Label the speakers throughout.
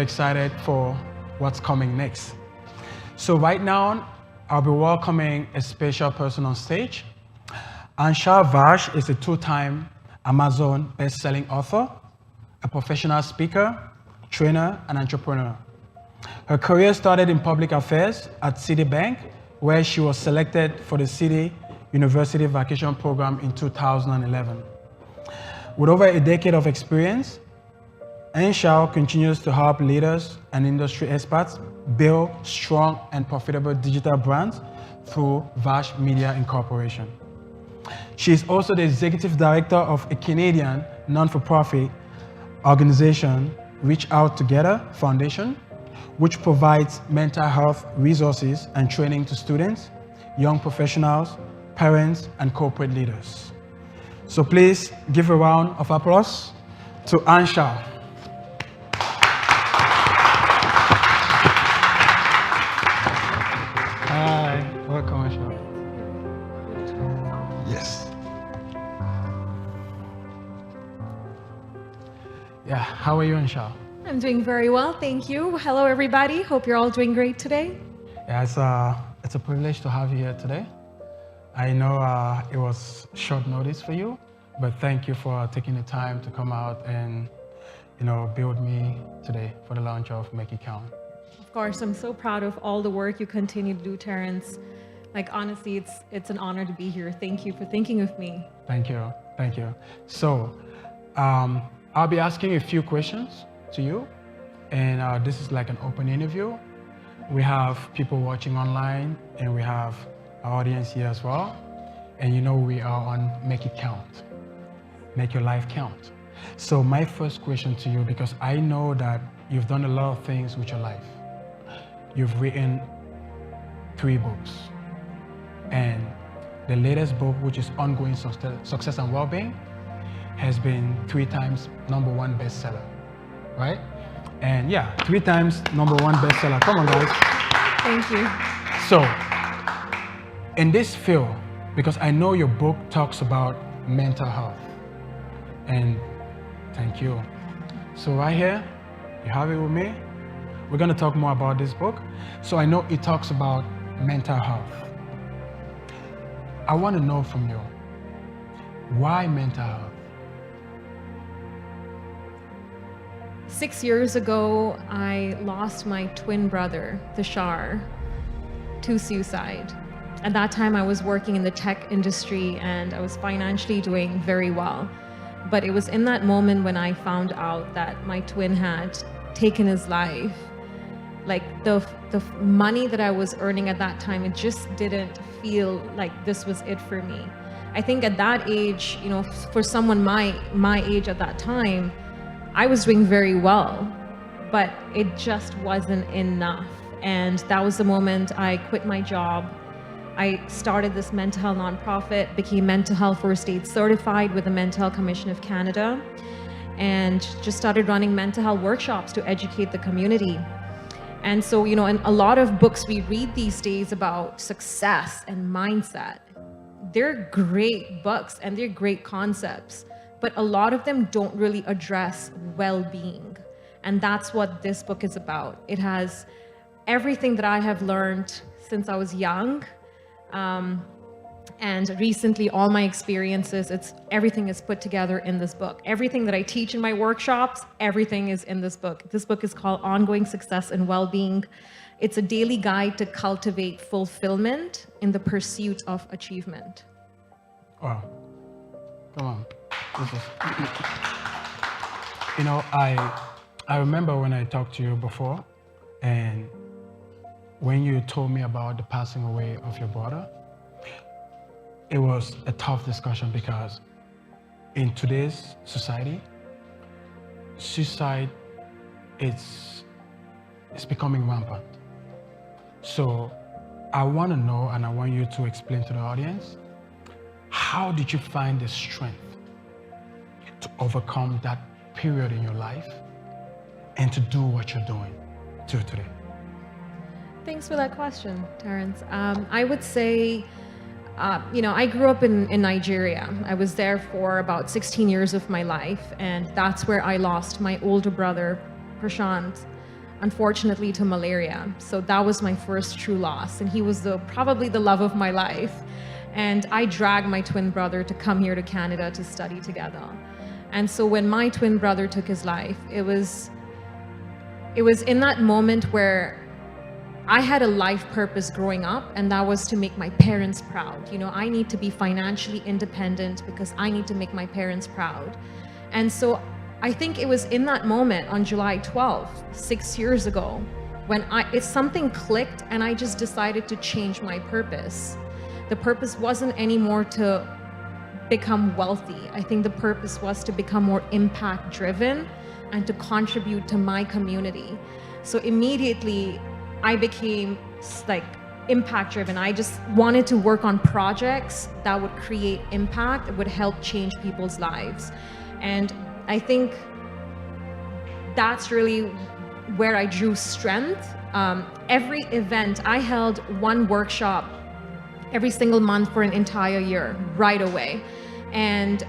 Speaker 1: excited for what's coming next. So right now, I'll be welcoming a special person on stage. Aanchal Vash is a two-time Amazon best-selling author, a professional speaker, trainer, and entrepreneur. Her career started in public affairs at Citibank, where she was selected for the City University Vacation Program in 2011. With over a decade of experience, Aanchal continues to help leaders and industry experts build strong and profitable digital brands through Vash Media Incorporation. She is also the executive director of a Canadian non-for-profit organization, Reach Out Together Foundation, which provides mental health resources and training to students, young professionals, parents, and corporate leaders. So please give a round of applause to Aanchal. Hi, welcome, Aanchal. Yes. Yeah, how are you, Aanchal?
Speaker 2: I'm doing very well, thank you. Hello, everybody. Hope you're all doing great today.
Speaker 1: Yeah, it's a privilege to have you here today. I know it was short notice for you, but thank you for taking the time to come out and, be with me today for the launch of Make It Count.
Speaker 2: Of course, I'm so proud of all the work you continue to do, Terrence. Like, honestly, it's an honor to be here. Thank you for thinking of me.
Speaker 1: Thank you. So, I'll be asking a few questions to you, and this is like an open interview. We have people watching online, and we have our audience here as well. And we are on Make It Count. Make your life count. So my first question to you, because I know that you've done a lot of things with your life. You've written 3 books. And the latest book, which is Ongoing Success and Wellbeing, has been 3 times #1 bestseller, right? And yeah, 3 times #1 bestseller. Come on, guys.
Speaker 2: Thank you.
Speaker 1: So, in this field, because I know your book talks about mental health, and thank you. So right here, you have it with me. We're going to talk more about this book. So I know it talks about mental health. I want to know from you, why mental health?
Speaker 2: 6 years ago, I lost my twin brother, Tushar, to suicide. At that time, I was working in the tech industry and I was financially doing very well. But it was in that moment when I found out that my twin had taken his life. Like the money that I was earning at that time, it just didn't feel like this was it for me. I think at that age, for someone my age at that time, I was doing very well, but it just wasn't enough. And that was the moment I quit my job. I started this mental health nonprofit, became mental health first aid certified with the Mental Health Commission of Canada, and just started running mental health workshops to educate the community. And so, in a lot of books we read these days about success and mindset, they're great books and they're great concepts, but a lot of them don't really address well-being. And that's what this book is about. It has everything that I have learned since I was young, and recently all my experiences, everything is put together in this book. Everything that I teach in my workshops, everything is in this book. This book is called Ongoing Success and Wellbeing. It's a daily guide to cultivate fulfillment in the pursuit of achievement.
Speaker 1: Wow. Come on. I remember when I talked to you before, and when you told me about the passing away of your brother, it was a tough discussion because in today's society, suicide is becoming rampant. So I want to know, and I want you to explain to the audience, how did you find the strength to overcome that period in your life and to do what you're doing till today?
Speaker 2: Thanks for that question, Terrence. I would say, I grew up in Nigeria. I was there for about 16 years of my life, and that's where I lost my older brother, Prashant. unfortunately, to malaria. So that was my first true loss. And he was probably the love of my life. And I dragged my twin brother to come here to Canada to study together. And so when my twin brother took his life, it was in that moment where I had a life purpose growing up, and that was to make my parents proud. You know, I need to be financially independent because I need to make my parents proud. And so I think it was in that moment on July 12th, 6 years ago, when something clicked and I just decided to change my purpose. The purpose wasn't anymore to become wealthy. I think the purpose was to become more impact driven and to contribute to my community. So immediately I became like impact driven. I just wanted to work on projects that would create impact, that would help change people's lives. And I think that's really where I drew strength. Every event, I held one workshop every single month for an entire year, right away. And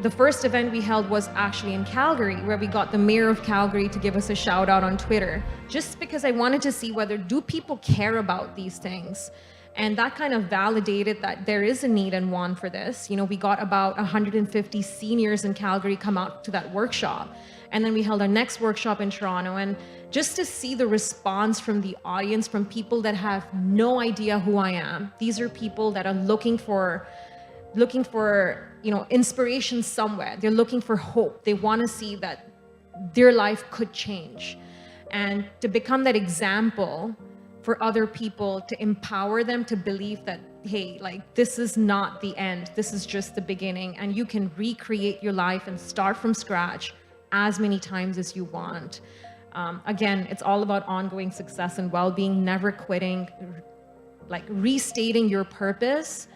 Speaker 2: the first event we held was actually in Calgary, where we got the mayor of Calgary to give us a shout out on Twitter, just because I wanted to see do people care about these things. And that kind of validated that there is a need and want for this. You know, we got about 150 seniors in Calgary come out to that workshop. And then we held our next workshop in Toronto. And just to see the response from the audience, from people that have no idea who I am. These are people that are looking for, you know, inspiration somewhere. They're looking for hope. They want to see that their life could change. And to become that example for other people, to empower them to believe that, hey, like, this is not the end. This is just the beginning. And you can recreate your life and start from scratch as many times as you want. Again, it's all about ongoing success and well-being, never quitting, like restating your purpose,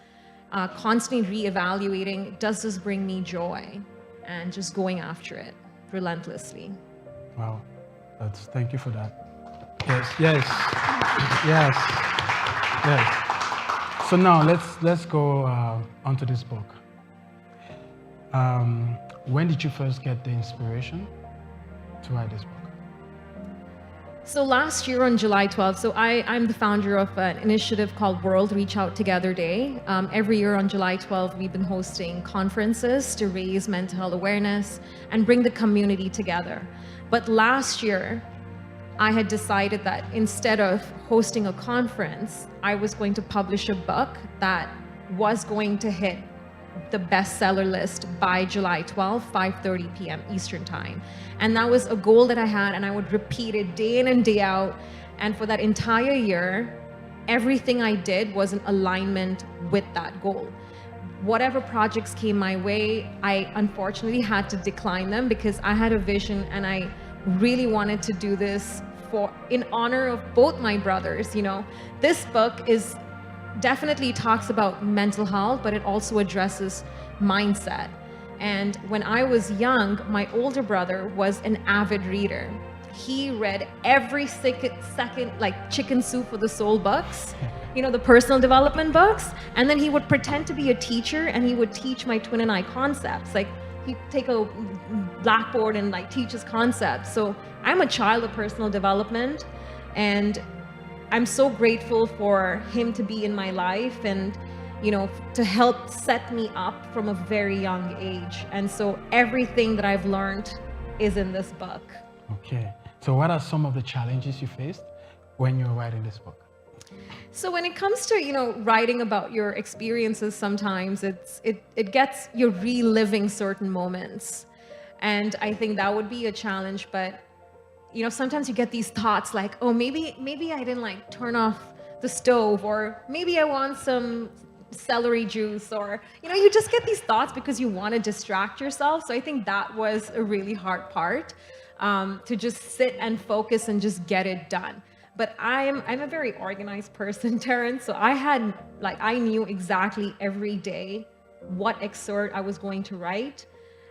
Speaker 2: constantly reevaluating, does this bring me joy? And just going after it relentlessly.
Speaker 1: Wow, thank you for that. Yes. So now let's go onto this book. When did you first get the inspiration to write this book?
Speaker 2: So last year on July 12th, so I'm the founder of an initiative called World Reach Out Together Day. Every year on July 12th, we've been hosting conferences to raise mental health awareness and bring the community together. But last year, I had decided that instead of hosting a conference, I was going to publish a book that was going to hit the bestseller list by July 12th, 5:30 p.m. Eastern Time. And that was a goal that I had, and I would repeat it day in and day out. And for that entire year, everything I did was in alignment with that goal. Whatever projects came my way, I unfortunately had to decline them because I had a vision and I really wanted to do this in honor of both my brothers. You know, this book definitely talks about mental health, but it also addresses mindset. And when I was young, my older brother was an avid reader. He read every second, like Chicken Soup for the Soul books, you know, the personal development books. And then he would pretend to be a teacher and he would teach my twin and I concepts. Like, he'd take a blackboard and like teach us concepts. So I'm a child of personal development, and I'm so grateful for him to be in my life and, you know, to help set me up from a very young age. And so everything that I've learned is in this book.
Speaker 1: Okay. So what are some of the challenges you faced when you were writing this book?
Speaker 2: So when it comes to, you know, writing about your experiences, sometimes it gets you're reliving certain moments. And I think that would be a challenge, but you know, sometimes you get these thoughts like, oh, maybe I didn't like turn off the stove, or maybe I want some celery juice, or, you know, you just get these thoughts because you want to distract yourself. So I think that was a really hard part, to just sit and focus and just get it done. But I'm a very organized person, Terrence. So I knew exactly every day what excerpt I was going to write,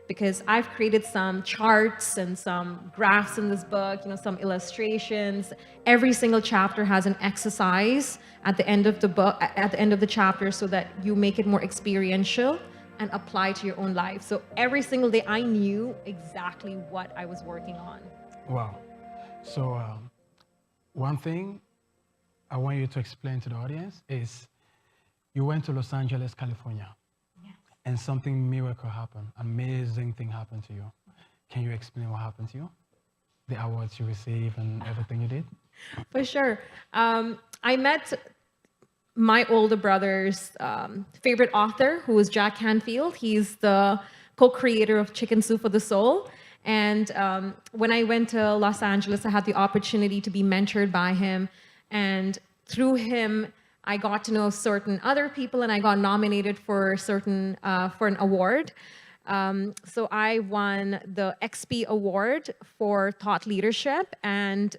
Speaker 2: because I've created some charts and some graphs in this book, you know, some illustrations. Every single chapter has an exercise at the end of the book, at the end of the chapter, so that you make it more experiential and apply to your own life. So every single day I knew exactly what I was working on.
Speaker 1: Wow. So one thing I want you to explain to the audience is you went to Los Angeles, California,
Speaker 2: Yes.
Speaker 1: and something miracle happened, amazing thing happened to you. Can you explain what happened to you? The awards you received and everything you did?
Speaker 2: For sure. I met my older brother's favorite author, who is Jack Canfield. He's the co-creator of Chicken Soup for the Soul. And when I went to Los Angeles, I had the opportunity to be mentored by him. And through him, I got to know certain other people, and I got nominated for an award. So I won the XP Award for Thought Leadership, and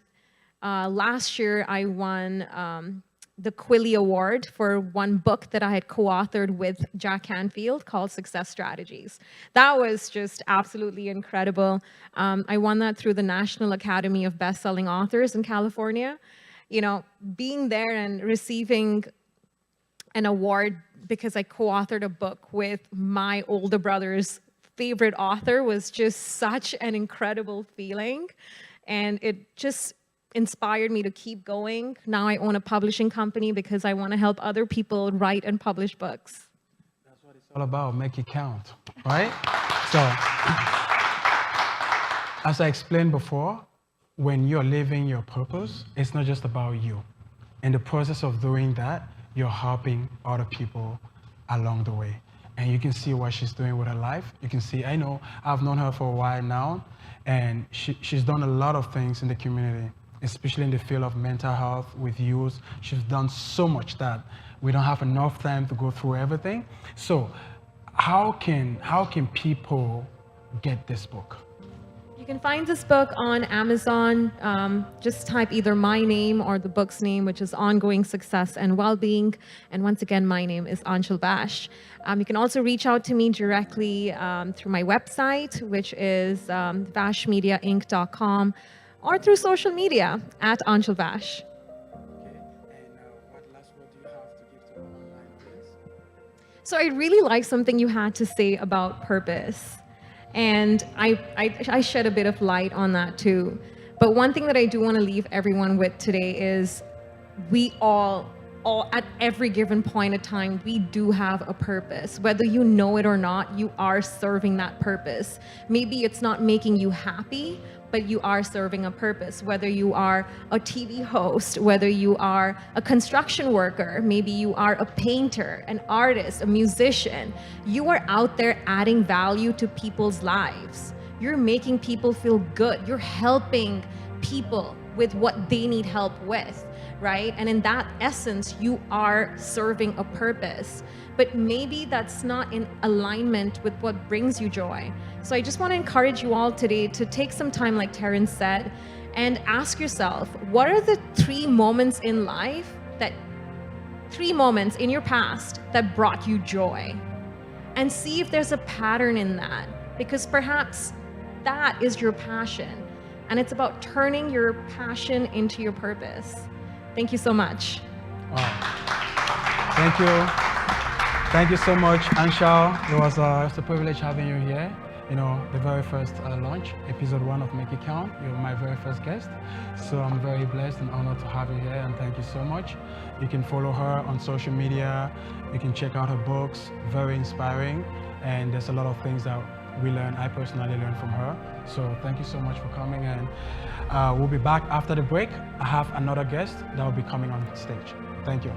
Speaker 2: last year I won the Quilly Award for one book that I had co-authored with Jack Canfield called Success Strategies. That was just absolutely incredible. I won that through the National Academy of Bestselling Authors in California. You know, being there and receiving an award because I co-authored a book with my older brother's favorite author was just such an incredible feeling. And it just inspired me to keep going. Now I own a publishing company because I want to help other people write and publish books.
Speaker 1: That's what it's all about, make it count, right? So, as I explained before, when you're living your purpose, it's not just about you. In the process of doing that, you're helping other people along the way. And you can see what she's doing with her life. You can see, I know, I've known her for a while now, and she's done a lot of things in the community, especially in the field of mental health with youth. She's done so much that we don't have enough time to go through everything. So how can people get this book?
Speaker 2: You can find this book on Amazon. Just type either my name or the book's name, which is Ongoing Success and Wellbeing. And once again, my name is Aanchal Vash. You can also reach out to me directly through my website, which is vashmediainc.com, or through social media at Aanchal Vash.
Speaker 1: Okay, and what last word do you have to give to our online audience?
Speaker 2: So I really like something you had to say about purpose. And I shed a bit of light on that too. But one thing that I do want to leave everyone with today is we all at every given point of time, we do have a purpose. Whether you know it or not, you are serving that purpose. Maybe it's not making you happy, but you are serving a purpose. Whether you are a TV host, whether you are a construction worker, maybe you are a painter, an artist, a musician, you are out there adding value to people's lives. You're making people feel good. You're helping people with what they need help with, right? And in that essence, you are serving a purpose. But maybe that's not in alignment with what brings you joy. So I just want to encourage you all today to take some time, like Terrence said, and ask yourself, what are the 3 moments in life, 3 moments in your past that brought you joy? And see if there's a pattern in that, because perhaps that is your passion. And it's about turning your passion into your purpose. Thank you so much.
Speaker 1: Wow. Thank you. Thank you so much, Aanchal. It was a privilege having you here. You know, the very first launch, episode 1 of Make It Count. You're my very first guest. So I'm very blessed and honored to have you here, and thank you so much. You can follow her on social media. You can check out her books, very inspiring. And there's a lot of things that I personally learned from her. So thank you so much for coming, and we'll be back after the break. I have another guest that will be coming on stage. Thank you.